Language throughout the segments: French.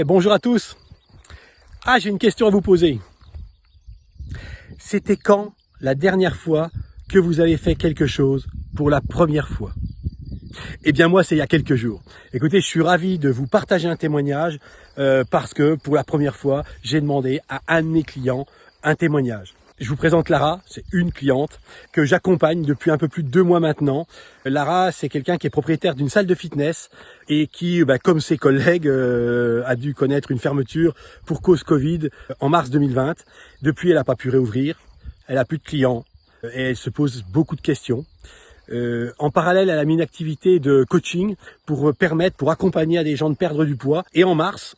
Bonjour à tous. J'ai une question à vous poser. C'était quand la dernière fois que vous avez fait quelque chose pour la première fois? Eh bien moi, c'est il y a quelques jours. Écoutez, je suis ravi de vous partager un témoignage parce que pour la première fois, j'ai demandé à un de mes clients un témoignage. Je vous présente Lara, c'est une cliente que j'accompagne depuis un peu plus de 2 mois maintenant. Lara, c'est quelqu'un qui est propriétaire d'une salle de fitness et qui, comme ses collègues, a dû connaître une fermeture pour cause Covid en mars 2020. Depuis, elle n'a pas pu réouvrir, elle a plus de clients et elle se pose beaucoup de questions. En parallèle, elle a mis une activité de coaching pour accompagner à des gens de perdre du poids. Et en mars,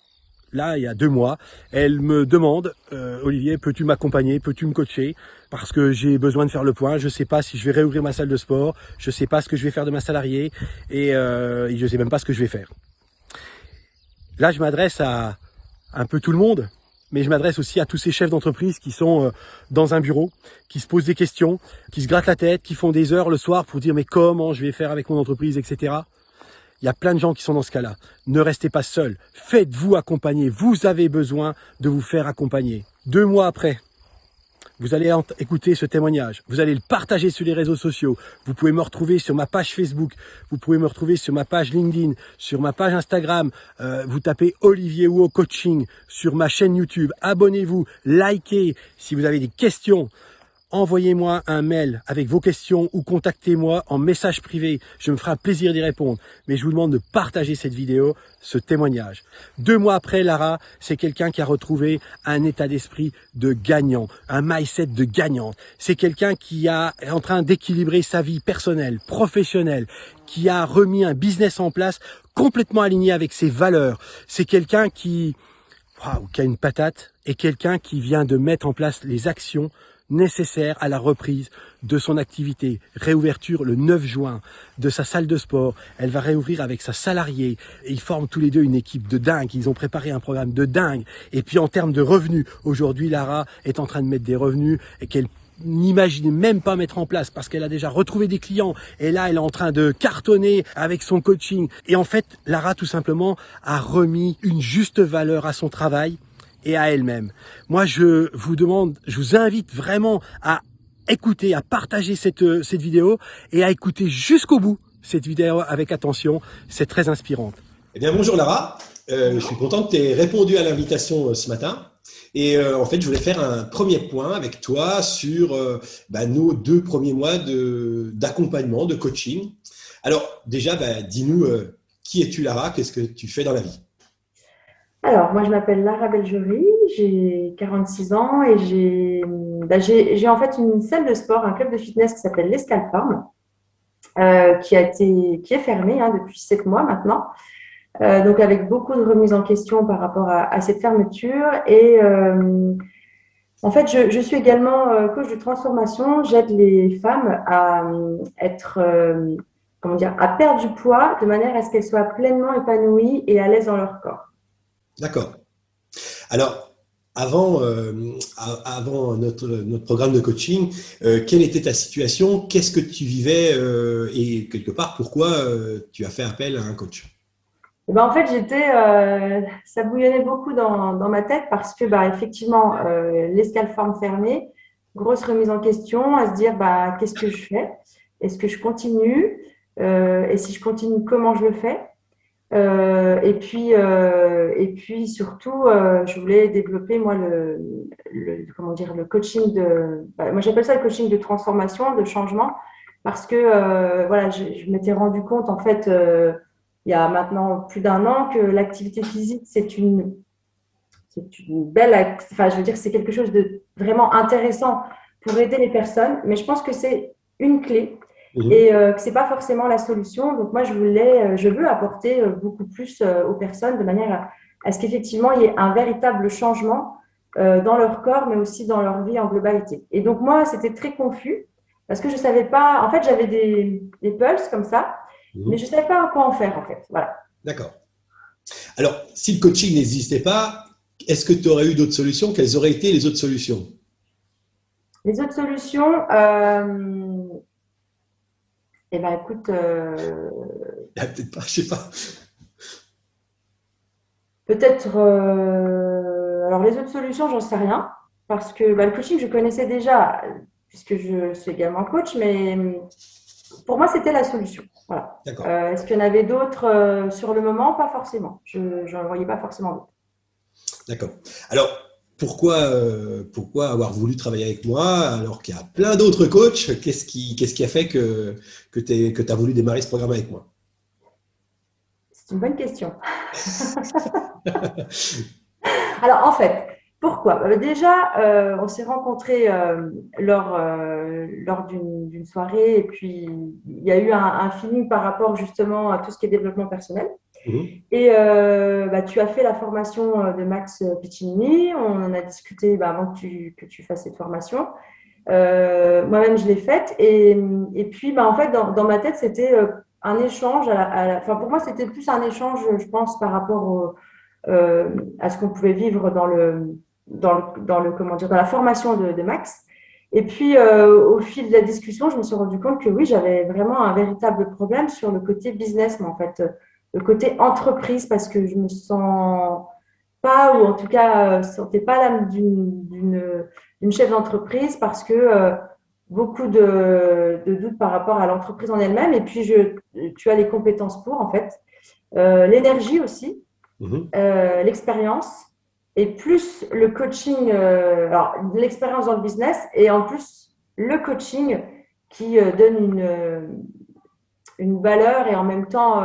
là, il y a 2 mois, elle me demande, Olivier, peux-tu m'accompagner, peux-tu me coacher? Parce que j'ai besoin de faire le point. Je ne sais pas si je vais réouvrir ma salle de sport. Je ne sais pas ce que je vais faire de ma salariée. Et je ne sais même pas ce que je vais faire. Là, je m'adresse à un peu tout le monde, mais je m'adresse aussi à tous ces chefs d'entreprise qui sont dans un bureau, qui se posent des questions, qui se grattent la tête, qui font des heures le soir pour dire mais comment je vais faire avec mon entreprise, etc. Il y a plein de gens qui sont dans ce cas-là. Ne restez pas seuls. Faites-vous accompagner. Vous avez besoin de vous faire accompagner. 2 mois après, vous allez écouter ce témoignage. Vous allez le partager sur les réseaux sociaux. Vous pouvez me retrouver sur ma page Facebook. Vous pouvez me retrouver sur ma page LinkedIn, sur ma page Instagram. Vous tapez Olivier Huot Coaching sur ma chaîne YouTube. Abonnez-vous, likez. Si vous avez des questions, envoyez-moi un mail avec vos questions ou contactez-moi en message privé. Je me ferai un plaisir d'y répondre. Mais je vous demande de partager cette vidéo, ce témoignage. 2 mois après, Lara, c'est quelqu'un qui a retrouvé un état d'esprit de gagnant, un mindset de gagnante. C'est quelqu'un qui est en train d'équilibrer sa vie personnelle, professionnelle, qui a remis un business en place complètement aligné avec ses valeurs. C'est quelqu'un qui a une patate et quelqu'un qui vient de mettre en place les actions nécessaire à la reprise de son activité. Réouverture le 9 juin de sa salle de sport. Elle va réouvrir avec sa salariée. Et ils forment tous les deux une équipe de dingue. Ils ont préparé un programme de dingue. Et puis en termes de revenus, aujourd'hui Lara est en train de mettre des revenus et qu'elle n'imagine même pas mettre en place parce qu'elle a déjà retrouvé des clients et là elle est en train de cartonner avec son coaching. Et en fait, Lara tout simplement a remis une juste valeur à son travail et à elle-même. Moi, je vous invite vraiment à écouter, à partager cette vidéo et à écouter jusqu'au bout cette vidéo avec attention. C'est très inspirante. Eh bien, bonjour Lara. Je suis content que tu aies répondu à l'invitation ce matin. Et en fait, je voulais faire un premier point avec toi sur nos 2 premiers mois d'accompagnement, de coaching. Alors, déjà, dis-nous, qui es-tu Lara? Qu'est-ce que tu fais dans la vie? Alors, moi, je m'appelle Lara Beljory, j'ai 46 ans et j'ai en fait une salle de sport, un club de fitness qui s'appelle l'Escale Farm, qui est fermé depuis 7 mois maintenant. Donc, avec beaucoup de remises en question par rapport à cette fermeture. Et en fait, je suis également coach de transformation. J'aide les femmes à être, à perdre du poids de manière à ce qu'elles soient pleinement épanouies et à l'aise dans leur corps. D'accord. Alors, avant notre programme de coaching, quelle était ta situation? Qu'est-ce que tu vivais et quelque part, pourquoi tu as fait appel à un coach? En fait, ça bouillonnait beaucoup dans ma tête parce que, effectivement, l'escale forme fermée, grosse remise en question, à se dire, qu'est-ce que je fais? Est-ce que je continue? Et si je continue, comment je le fais? Et puis surtout, je voulais développer moi le coaching moi j'appelle ça le coaching de transformation, de changement, parce que voilà, je m'étais rendu compte en fait il y a maintenant plus d'1 an que l'activité physique c'est une enfin je veux dire c'est quelque chose de vraiment intéressant pour aider les personnes, mais je pense que c'est une clé Mhm. et que c'est pas forcément la solution. Donc moi, je veux apporter beaucoup plus aux personnes de manière à ce qu'effectivement il y ait un véritable changement dans leur corps, mais aussi dans leur vie en globalité. Et donc moi, c'était très confus parce que je savais pas. En fait, j'avais des pulses comme ça, mais je Mhm. savais pas quoi en faire en fait. Voilà. D'accord. Alors, si le coaching n'existait pas, est-ce que tu aurais eu d'autres solutions? Quelles auraient été les autres solutions? Les autres solutions, eh ben écoute, Ah, peut-être pas, je sais pas. Peut-être, alors les autres solutions, j'en sais rien, parce que le coaching, je connaissais déjà, puisque je suis également coach, mais pour moi, c'était la solution. Voilà. D'accord. Est-ce qu'il y en avait d'autres sur le moment? Pas forcément. Je n'en voyais pas forcément d'autres. D'accord. Alors, pourquoi avoir voulu travailler avec moi alors qu'il y a plein d'autres coachs? Qu'est-ce qui a fait que tu as voulu démarrer ce programme avec moi? C'est une bonne question. Alors, en fait, pourquoi? Déjà, on s'est rencontrés lors d'une soirée et puis il y a eu un feeling par rapport justement à tout ce qui est développement personnel. Mhm. Et tu as fait la formation de Max Piccinini. On en a discuté avant que tu fasses cette formation. Moi-même, je l'ai faite. Et puis, en fait, dans ma tête, c'était un échange. Enfin, pour moi, c'était plus un échange, je pense, par rapport à ce qu'on pouvait vivre comment dire, dans la formation de Max. Et puis, au fil de la discussion, je me suis rendu compte que oui, j'avais vraiment un véritable problème sur le côté business, mais en fait, le côté entreprise, parce que je me sens pas, ou en tout cas, sentais pas l'âme d'une chef d'entreprise, parce que beaucoup de doutes par rapport à l'entreprise en elle-même. Et puis, tu as les compétences pour, en fait. L'énergie aussi, Mhm. l'expérience et plus le coaching, alors l'expérience dans le business et en plus le coaching qui donne une valeur et en même temps,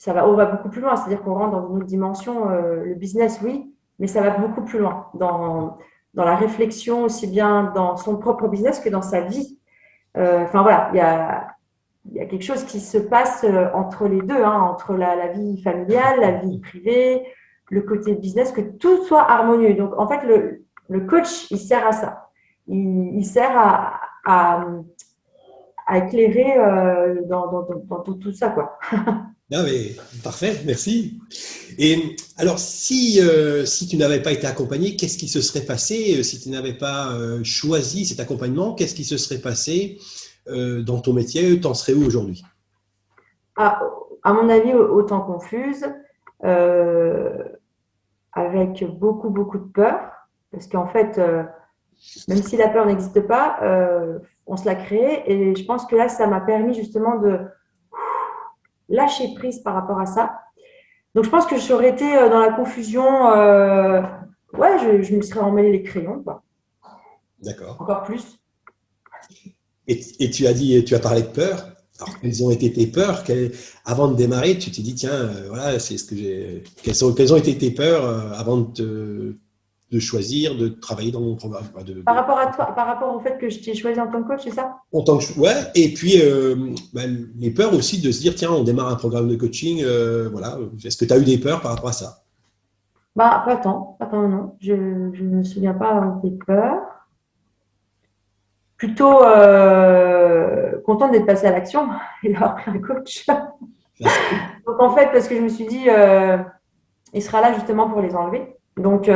on va beaucoup plus loin. C'est-à-dire qu'on rentre dans une autre dimension. Le business, oui, mais ça va beaucoup plus loin dans la réflexion, aussi bien dans son propre business que dans sa vie. Enfin voilà, il y a quelque chose qui se passe entre les deux, hein, entre la vie familiale, la vie privée, le côté business, que tout soit harmonieux. Donc, en fait, le coach, il sert à ça. Il sert à éclairer dans tout ça, quoi. Ah, mais parfait, merci. Et alors, si tu n'avais pas été accompagné, qu'est-ce qui se serait passé si tu n'avais pas choisi cet accompagnement? Qu'est-ce qui se serait passé dans ton métier? T'en serais où aujourd'hui? À, à mon avis, autant confuse, euh, avec beaucoup, beaucoup de peur, parce qu'en fait, même si la peur n'existe pas, on se l'a créée. Et je pense que là, ça m'a permis justement de lâcher prise par rapport à ça. Donc, je pense que j'aurais été dans la confusion. Ouais, je me serais emmêlé les crayons, quoi. D'accord. Encore plus. Et tu as parlé de peur. Alors, quelles ont été tes peurs? Avant de démarrer, tu t'es dit, tiens, voilà, c'est ce que j'ai. Quelles ont été tes peurs avant de choisir de travailler dans mon programme? Par rapport à toi, par rapport au fait que je t'ai choisi en tant que coach, c'est ça? En tant que, ouais, et puis les peurs aussi de se dire, tiens, on démarre un programme de coaching, voilà. Est-ce que tu as eu des peurs par rapport à ça? Pas tant, non. Je ne me souviens pas avoir des peurs. Plutôt contente d'être passée à l'action et d'avoir pris un coach. Donc, en fait, parce que je me suis dit, il sera là justement pour les enlever. Donc,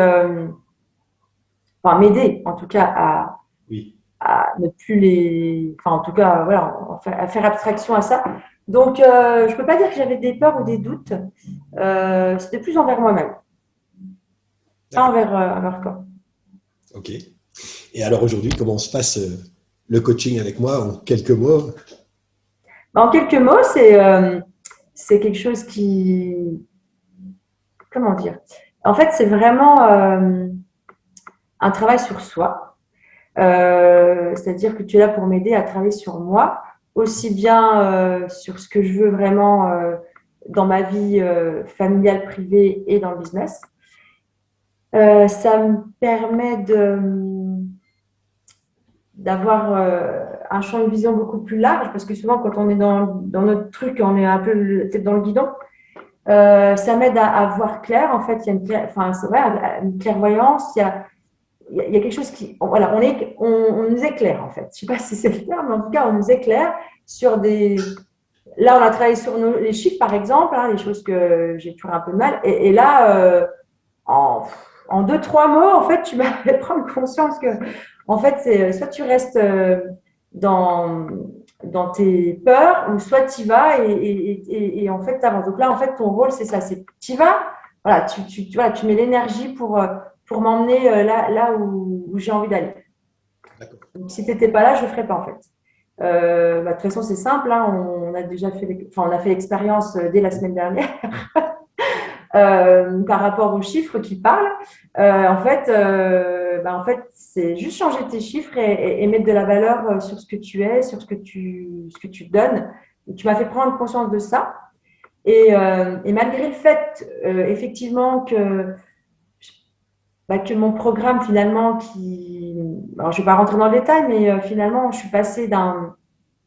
enfin, m'aider en tout cas Oui, à ne plus les. Enfin, en tout cas, voilà, à faire abstraction à ça. Donc, je ne peux pas dire que j'avais des peurs ou des doutes. C'était plus envers moi-même, pas d'accord. envers toi. Ok. Et alors aujourd'hui, comment se passe le coaching avec moi en quelques mots? En quelques mots, c'est quelque chose qui. Comment dire? En fait, c'est vraiment un travail sur soi. C'est-à-dire que tu es là pour m'aider à travailler sur moi, aussi bien sur ce que je veux vraiment dans ma vie familiale, privée et dans le business. Ça me permet d'avoir un champ de vision beaucoup plus large, parce que souvent, quand on est dans notre truc, on est un peu tête dans le guidon. Ça m'aide à voir clair. En fait, il y a enfin, c'est vrai, une clairvoyance. Il y a quelque chose qui, voilà, on nous éclaire en fait. Je ne sais pas si c'est le terme, mais en tout cas, on nous éclaire sur des. Là, on a travaillé sur les chiffres, par exemple, hein, les choses que j'ai toujours un peu de mal. Et là, en deux, trois mots, en fait, tu m'as fait prendre conscience que, en fait, c'est soit tu restes dans, dans tes peurs, ou soit tu y vas et en fait, tu avances. Donc là, en fait, ton rôle, c'est ça, c'est tu y vas, voilà, voilà, tu mets l'énergie pour m'emmener là où j'ai envie d'aller. Donc, si tu n'étais pas là, je ne le ferais pas en fait. De toute façon, c'est simple, hein, on a déjà fait, on a fait l'expérience dès la semaine dernière. Par rapport aux chiffres qui parlent, en fait, c'est juste changer tes chiffres et mettre de la valeur sur ce que tu es, sur ce que tu donnes. Et tu m'as fait prendre conscience de ça. Et malgré le fait, effectivement, que mon programme, finalement, alors je ne vais pas rentrer dans le détail, mais finalement, je suis passée d'un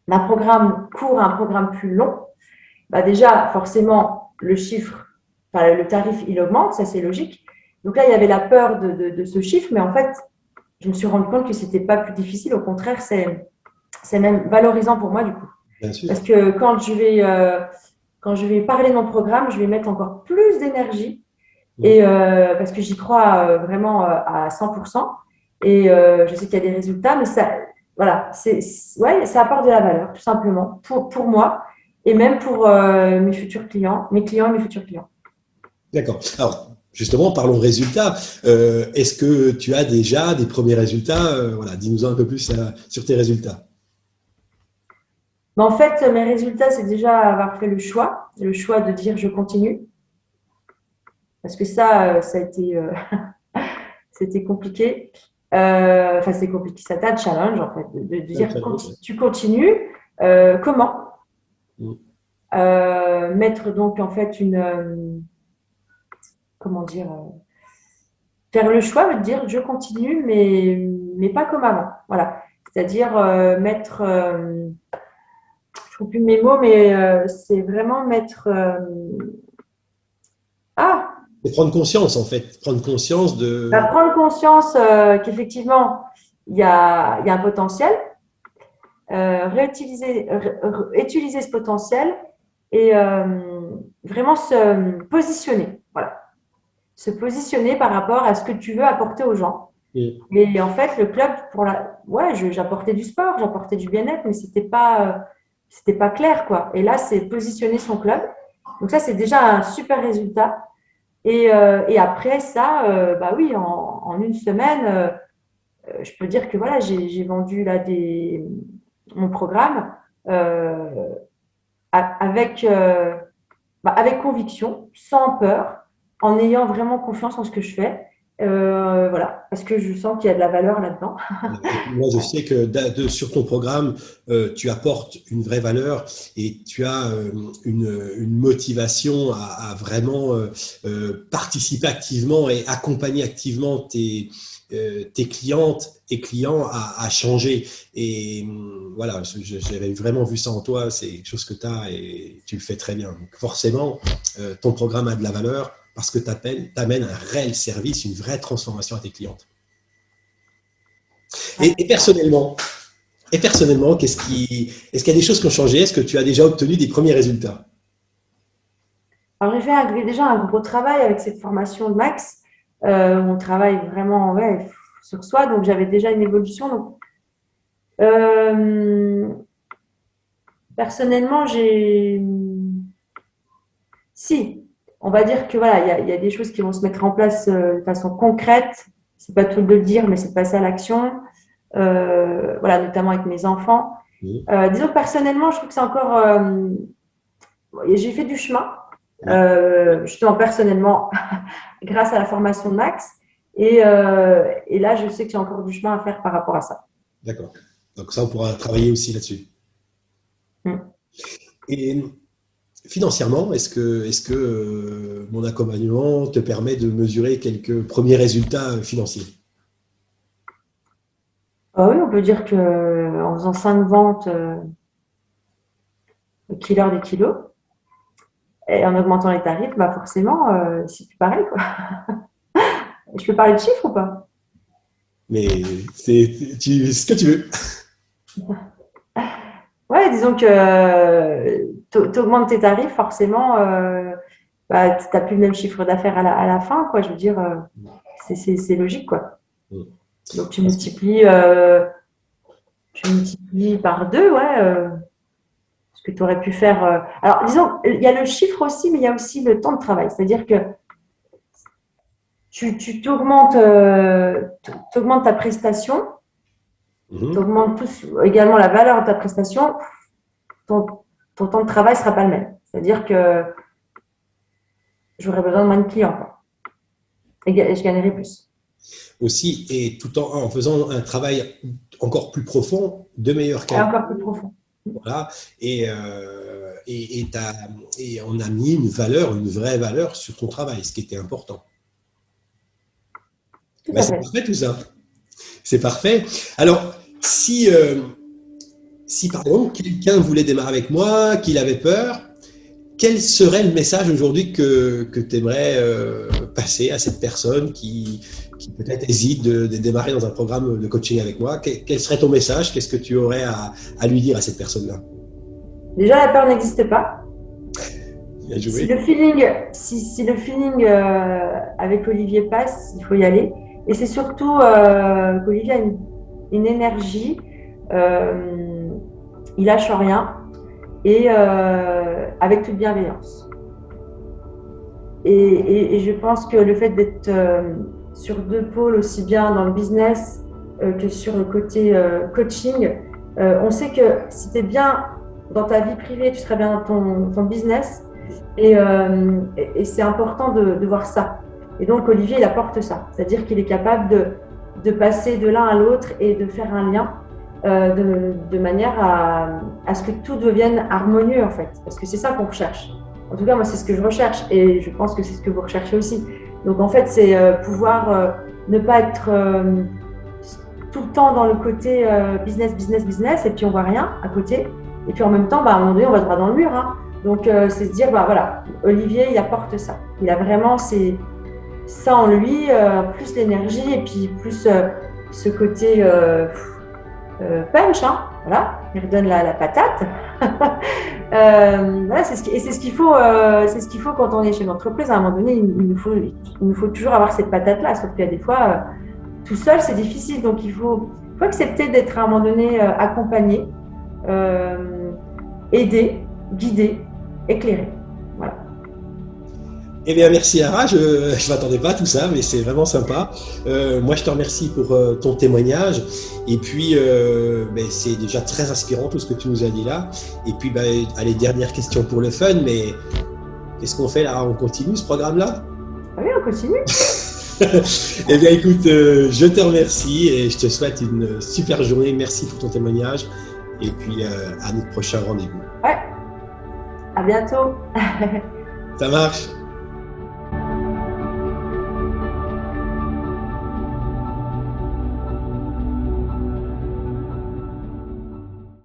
programme court à un programme plus long. Déjà, forcément, le tarif, il augmente, ça c'est logique. Donc là, il y avait la peur de ce chiffre, mais en fait, je me suis rendu compte que ce n'était pas plus difficile. Au contraire, c'est même valorisant pour moi du coup. Bien sûr. Parce que quand je vais parler de mon programme, je vais mettre encore plus d'énergie et parce que j'y crois vraiment à 100%. Et je sais qu'il y a des résultats, mais ça, voilà, ouais, ça apporte de la valeur, tout simplement, pour moi et même pour mes futurs clients, mes clients et mes futurs clients. D'accord. Alors, justement, parlons résultats. Est-ce que tu as déjà des premiers résultats? Voilà, dis-nous un peu plus sur tes résultats. Mais en fait, mes résultats, c'est déjà avoir fait le choix de dire je continue. Parce que ça a été, c'était compliqué. Enfin, c'est compliqué, ça t'a challenge en fait, de dire tu continues. Comment mettre donc en fait comment dire, faire le choix de dire je continue, mais pas comme avant. Voilà. C'est-à-dire mettre, je ne trouve plus mes mots, mais c'est vraiment mettre. Et prendre conscience, en fait. Prendre conscience de. Prendre conscience qu'effectivement, il y a un potentiel, utiliser ce potentiel et vraiment se positionner. Voilà. Se positionner par rapport à ce que tu veux apporter aux gens. Et en fait, le club, j'apportais du sport, j'apportais du bien-être, mais c'était pas clair, quoi. Et là, c'est positionner son club. Donc ça, c'est déjà un super résultat. Et après ça, oui, en une semaine, je peux dire que voilà, j'ai vendu là mon programme avec conviction, sans peur, en ayant vraiment confiance en ce que je fais. Voilà, parce que je sens qu'il y a de la valeur là-dedans. Moi, je sais que sur ton programme, tu apportes une vraie valeur et tu as une motivation à vraiment participer activement et accompagner activement tes clientes et clients à changer. Et voilà, j'avais vraiment vu ça en toi, c'est quelque chose que tu as et tu le fais très bien. Donc forcément, ton programme a de la valeur parce que tu amènes un réel service, une vraie transformation à tes clientes. Et personnellement, est-ce qu'il y a des choses qui ont changé? Est-ce que tu as déjà obtenu des premiers résultats? Alors, j'ai fait déjà un gros travail avec cette formation de Max. On travaille vraiment sur soi, donc j'avais déjà une évolution. Donc, personnellement, on va dire que voilà, il y a des choses qui vont se mettre en place de façon concrète. C'est pas tout de le dire, mais c'est de passer à l'action. Voilà, notamment avec mes enfants. Disons que personnellement, je trouve que c'est encore. J'ai fait du chemin, justement personnellement, grâce à la formation de Max. Et là, je sais que j'ai encore du chemin à faire par rapport à ça. D'accord. Donc ça, on pourra travailler aussi là-dessus. Et financièrement, est-ce que mon accompagnement te permet de mesurer quelques premiers résultats financiers? Oui, on peut dire qu'en faisant 5 ventes killer des kilos et en augmentant les tarifs, forcément, c'est plus pareil, quoi. Je peux parler de chiffres ou pas? Mais c'est ce que tu veux. Ouais, disons que tu augmentes tes tarifs, forcément, tu n'as plus le même chiffre d'affaires à la fin, quoi. Je veux dire, c'est logique, quoi. Donc, tu multiplies par 2, ouais. Ce que tu aurais pu faire. Alors, disons, il y a le chiffre aussi, mais il y a aussi le temps de travail. C'est-à-dire que tu t'augmentes ta prestation, tu augmentes également la valeur de ta prestation, ton temps de travail ne sera pas le même. C'est-à-dire que j'aurai besoin de moins de clients, quoi. Et je gagnerai plus. Aussi, et tout en faisant un travail encore plus profond, de meilleure Et qualité. encore plus profond. Voilà. Et on a mis une valeur, une vraie valeur sur ton travail, ce qui était important. Tout Ben, à c'est fait. parfait tout ça. C'est parfait. Alors, si par exemple quelqu'un voulait démarrer avec moi, qu'il avait peur, quel serait le message aujourd'hui que tu aimerais passer à cette personne qui peut-être hésite de démarrer dans un programme de coaching avec moi? Quel serait ton message? Qu'est-ce que tu aurais à lui dire à cette personne-là? Déjà, la peur n'existe pas. Bien joué. Si le feeling avec Olivier passe, il faut y aller. Et c'est surtout qu'Olivier a une énergie, il lâche rien et avec toute bienveillance. Et je pense que le fait d'être sur deux pôles, aussi bien dans le business que sur le côté coaching, on sait que si tu es bien dans ta vie privée, tu seras bien dans ton business. Et c'est important de voir ça. Et donc, Olivier, il apporte ça. C'est-à-dire qu'il est capable de passer de l'un à l'autre et de faire un lien de manière à ce que tout devienne harmonieux, en fait. Parce que c'est ça qu'on recherche. En tout cas, moi, c'est ce que je recherche. Et je pense que c'est ce que vous recherchez aussi. Donc, en fait, c'est pouvoir ne pas être tout le temps dans le côté business, et puis on voit rien à côté. Et puis, en même temps, à un moment donné, on va droit dans le mur, hein. Donc, c'est se dire, voilà, Olivier, il apporte ça. Il a vraiment ça en lui, plus l'énergie et puis plus ce côté punch, hein, voilà, il redonne la patate. Voilà, c'est ce qu'il faut, quand on est chez l'entreprise. À un moment donné, il nous faut toujours avoir cette patate-là, sauf qu'il y a des fois, tout seul, c'est difficile. Donc, il faut accepter d'être à un moment donné accompagné, aidé, guidé, éclairé. Voilà. Eh bien, merci Lara, je ne m'attendais pas à tout ça, mais c'est vraiment sympa. Moi, je te remercie pour ton témoignage. Et puis, c'est déjà très inspirant tout ce que tu nous as dit là. Et puis, allez, dernière question pour le fun, mais qu'est-ce qu'on fait là? On continue ce programme-là? Oui, on continue. Eh bien, écoute, je te remercie et je te souhaite une super journée. Merci pour ton témoignage. Et puis, à notre prochain rendez-vous. Ouais, à bientôt. Ça marche.